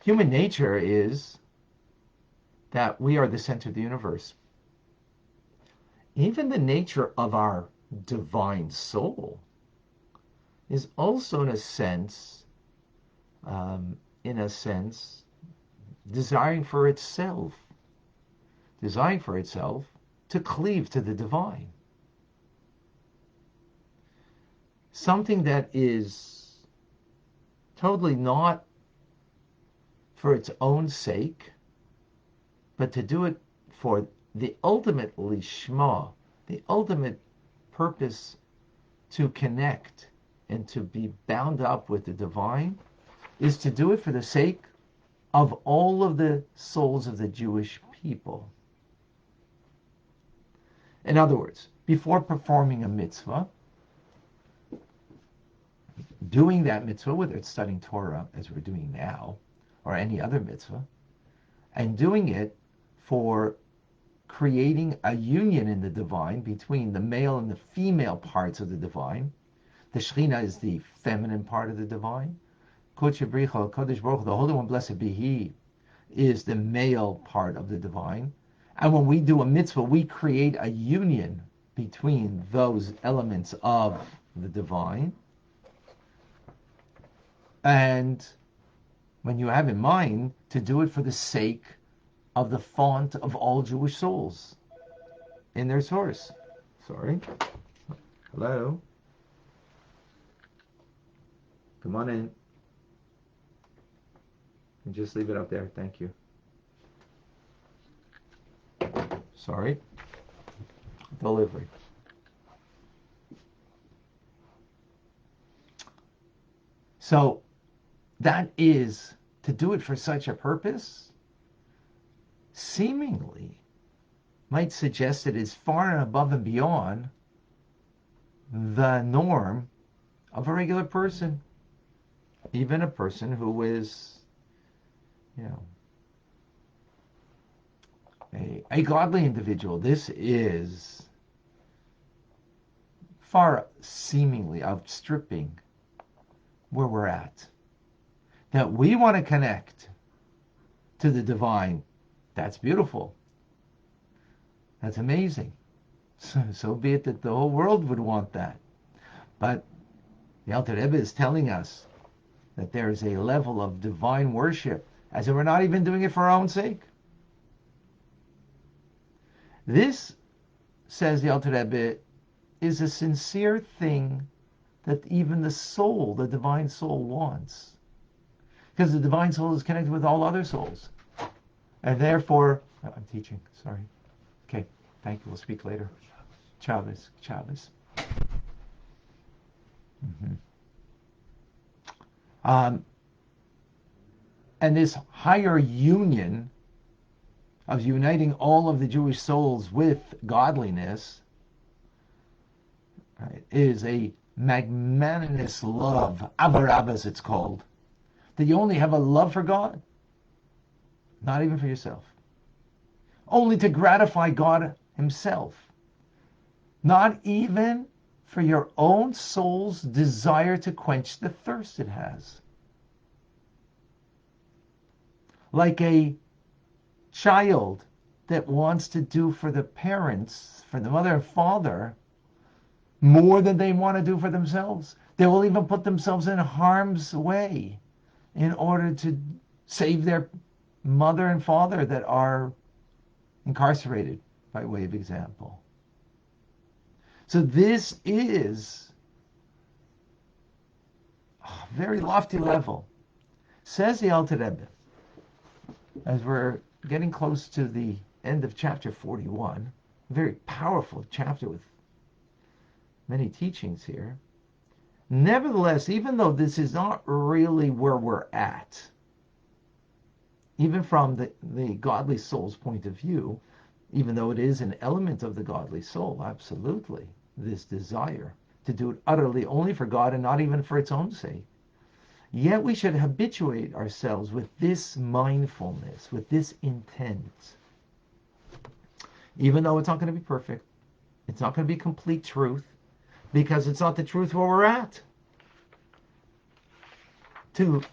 Human nature is that we are the center of the universe. Even the nature of our divine soul is also, in a sense, desiring for itself to cleave to the divine. Something that is totally not for its own sake, but to do it for the ultimate lishma, the ultimate purpose to connect and to be bound up with the divine, is to do it for the sake of all of the souls of the Jewish people. In other words, before performing a mitzvah, doing that mitzvah, whether it's studying Torah, as we're doing now, or any other mitzvah, and doing it for creating a union in the divine between the male and the female parts of the divine. The Shekhinah is the feminine part of the divine. Kodesh Baruch, the Holy One, blessed be He, is the male part of the divine. And when we do a mitzvah, we create a union between those elements of the divine. And when you have in mind to do it for the sake of the font of all Jewish souls in their source. Sorry. Hello. Come on in. And just leave it up there. Thank you. Sorry. Delivery. So that is to do it for such a purpose, seemingly might suggest it is far and above and beyond the norm of a regular person, even a person who is, a godly individual. This is far seemingly outstripping where we're at. That we want to connect to the divine, that's beautiful. That's amazing. So be it that the whole world would want that. But the Alter Rebbe is telling us that there is a level of divine worship, as if we're not even doing it for our own sake. This, says the Alter Rebbe, is a sincere thing that even the soul, the divine soul, wants. Because the divine soul is connected with all other souls. And therefore, I'm teaching, sorry. Okay, thank you, we'll speak later. Chavez. And this higher union of uniting all of the Jewish souls with godliness, right, is a magnanimous love, avarab as it's called, that you only have a love for God, not even for yourself, only to gratify God Himself, not even for your own soul's desire to quench the thirst it has. Like a child that wants to do for the parents, for the mother and father, more than they want to do for themselves. They will even put themselves in harm's way in order to save their mother and father that are incarcerated, by way of example. So this is a very lofty level. Says the Alter Rebbe, as we're getting close to the end of chapter 41, a very powerful chapter with many teachings here. Nevertheless, even though this is not really where we're at, even from the godly soul's point of view, even though it is an element of the godly soul, absolutely, this desire to do it utterly only for God and not even for its own sake, yet we should habituate ourselves with this mindfulness, with this intent. Even though it's not going to be perfect, it's not going to be complete truth, because it's not the truth where we're at. To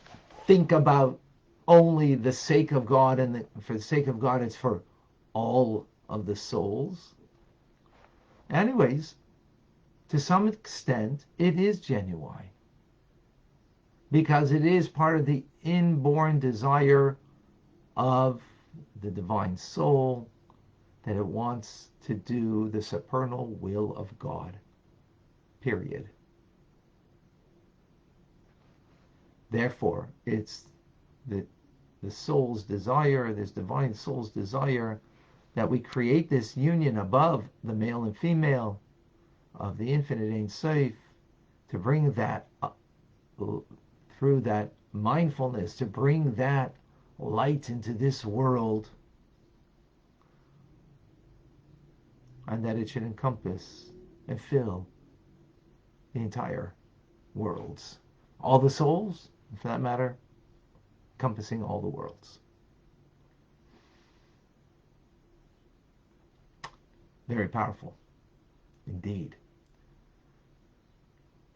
think about only the sake of God, and for the sake of God, it's for all of the souls. Anyways, to some extent, it is genuine because it is part of the inborn desire of the divine soul that it wants to do the supernal will of God. Period. Therefore, it's the soul's desire, this divine soul's desire, that we create this union above the male and female of the infinite Ein Sof, to bring that through that mindfulness, to bring that light into this world, and that it should encompass and fill the entire worlds, all the souls, for that matter, encompassing all the worlds. Very powerful indeed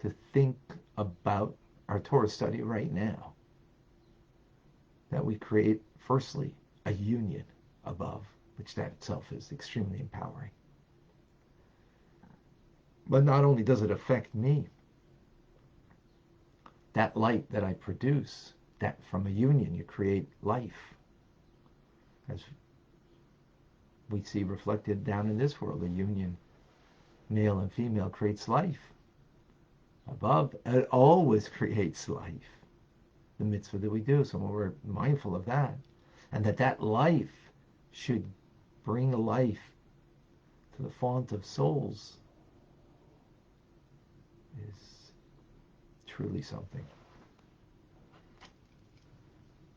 to think about our Torah study right now, that we create firstly a union above, which that itself is extremely empowering. But not only does it affect me, that light that I produce, that from a union you create life, as we see reflected down in this world. A union, male and female, creates life. Above, it always creates life, the mitzvah that we do. So when we're mindful of that, and that life should bring life to the font of souls, is truly something.